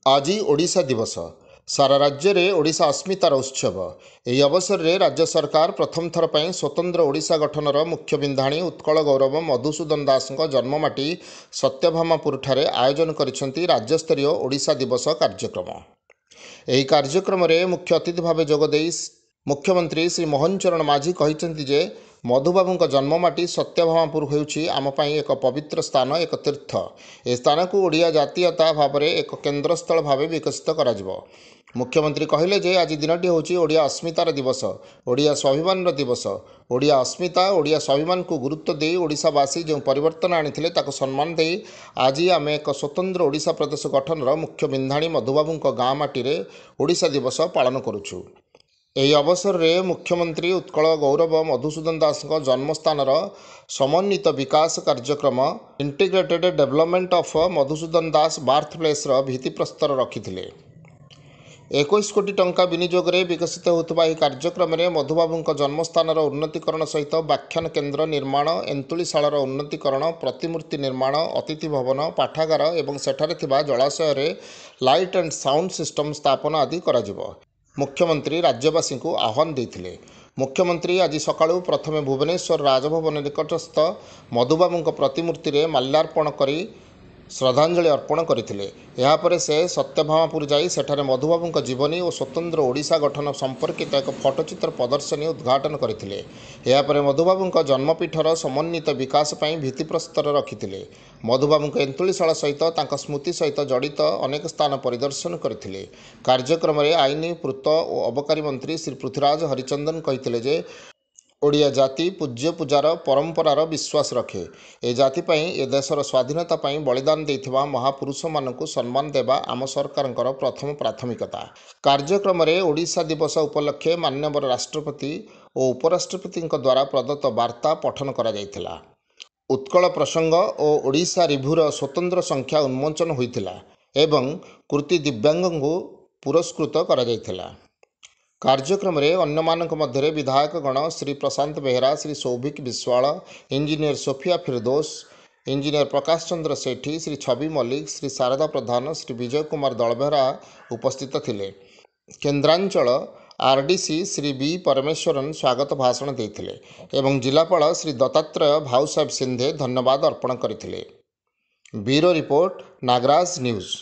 आज ओडिशा दिवस सारा राज्य में ओडिशा अस्मितार उत्सव। ଏହି ଅବସରରେ राज्य सरकार प्रथम थर ପାଇଁ स्वतंत्र ओडिशा गठनर मुख्य बिंधाणी उत्कल गौरव मधुसूदन दासଙ୍କ जन्ममाटी सत्यभामापुर ठारे आयोजन करिसेंती राज्यस्तरीय ओडिशा दिवस कार्यक्रम। ଏହି କାର୍ଯ୍ୟକ୍ରମରେ मुख्य अतिथि भाव जोगदे मुख्यमंत्री श्री मोहन चरण माझी कहिसेंती जे मधुबाबूଙ୍କ जन्ममाटी सत्यभामापुर होउछि आम पई एक पवित्र स्थान, एक तीर्थ। ए स्थान को ओडिया जातीयता भाव में एक केन्द्रस्थल भाव विकसित करा जिवो। मुख्यमंत्री कहले जे आज दिनटी होउछि ओडिया अस्मितार दिवस, ओडिया स्वाभिमान दिवस। ओडिया अस्मिता, ओडिया स्वाभिमान को गुरुत्व दे ओडिशावासी जो परिवर्तन आनिथिले ताको सम्मान दे आज आम एक स्वतंत्र ओडिशा प्रदेश गठनर मुख्य बिंधाणी मधुबाबूଙ୍କ गाँ माटी रे ओडिशा दिवस पालन करुछु। ଏହି ଅବସରରେ ମୁଖ୍ୟମନ୍ତ୍ରୀ ଉତ୍କଳ ଗୌରବ ମଧୁସୂଦନ ଦାସଙ୍କ ଜନ୍ମସ୍ଥାନର ସମନ୍ୱିତ ବିକାଶ କାର୍ଯ୍ୟକ୍ରମ integrated development of Madhusudan Das birth ପ୍ଲେସ୍ର ଭିତ୍ତିପ୍ରସ୍ତର ରଖିଥିଲେ। 21 କୋଟି ଟଙ୍କା ବିନିଯୋଗରେ ବିକଶିତ ହେଉଥିବା ଏହି କାର୍ଯ୍ୟକ୍ରମରେ ମଧୁବାବୁଙ୍କ ଜନ୍ମସ୍ଥାନର ଉନ୍ନତିକରଣ ସହିତ ବ୍ୟାଖ୍ୟାନ କେନ୍ଦ୍ର ନିର୍ମାଣ, ଏନ୍ତୁଳିଶାଳର ଉନ୍ନତିକରଣ, ପ୍ରତିମୂର୍ତ୍ତି ନିର୍ମାଣ, ଅତିଥି ଭବନ, ପାଠାଗାର ଏବଂ ସେଠାରେ ଥିବା ଜଳାଶୟରେ ଲାଇଟ୍ ଆଣ୍ଡ ସାଉଣ୍ଡ ସିଷ୍ଟମ ସ୍ଥାପନ ଆଦି କରାଯିବ। मुख्यमंत्री राज्यवासी को आह्वान देते। मुख्यमंत्री आज सकाळु प्रथमे भुवनेश्वर राजभवन निकटस्थ मधुबाबूଙ୍କ प्रतिमूर्ति रे माल्यार्पण करी श्रद्धांजलि अर्पण करथिले। यापर से सत्यभामापुर जाई सेठारे मधुबाबूଙ୍କ जीवनी और स्वतंत्र ओडिशा गठन संपर्कित एक फटोचित्र प्रदर्शनी उद्घाटन करथिले। यापर मधुबाबूଙ୍କ जन्मपीठर समन्वित विकास पई भित्तिप्रस्तर रखिथिले। मधुबाबूଙ୍କ एन्तुलिशाला सहित तांका स्मृति सहित जड़ित अनेक स्थान परिदर्शन करथिले। कार्यक्रम में आईन, पूर्त और अबकारी मंत्री श्री पृथ्वीराज हरिचंदन कहिथिले जे ओडिया जाति पूज्य पूजार परंपरार विश्वास रखे। ए जाति पई ए देशर स्वाधीनता पई बलिदान देथिबा महापुरुष मानकु सम्मान देवा आम सरकारंकर प्रथम प्राथमिकता। कार्यक्रम में ओडिशा दिवस उपलक्षे माननीय राष्ट्रपति और उपराष्ट्रपति द्वारा प्रदत्त वार्ता पठन करा जायथिला। उत्कल प्रसंग और ओडिशा रिभ्यूर स्वतंत्र संख्या उन्मोचन होइथिला एवं कृति दिव्यांग को पुरस्कृत करा जायथिला। कार्यक्रम में अन्य मानक मध्य विधायकगण श्री प्रशांत बेहरा, श्री सौभिक विश्वाल, इंजीनियर सोफिया फिरदोस, इंजीनियर प्रकाश चंद्र सेठी, श्री छवि मल्लिक, श्री शारदा प्रधान, श्री विजय कुमार दलबेहरा उपस्थित थिले। केन्द्रांचल आरडीसी श्री बी परमेश्वरन स्वागत भाषण देथिले एवं जिलापाल श्री दत्तात्रेय भाऊ साहेब सिंधे धन्यवाद अर्पण करथिले। Bureau report, Nagaraj news.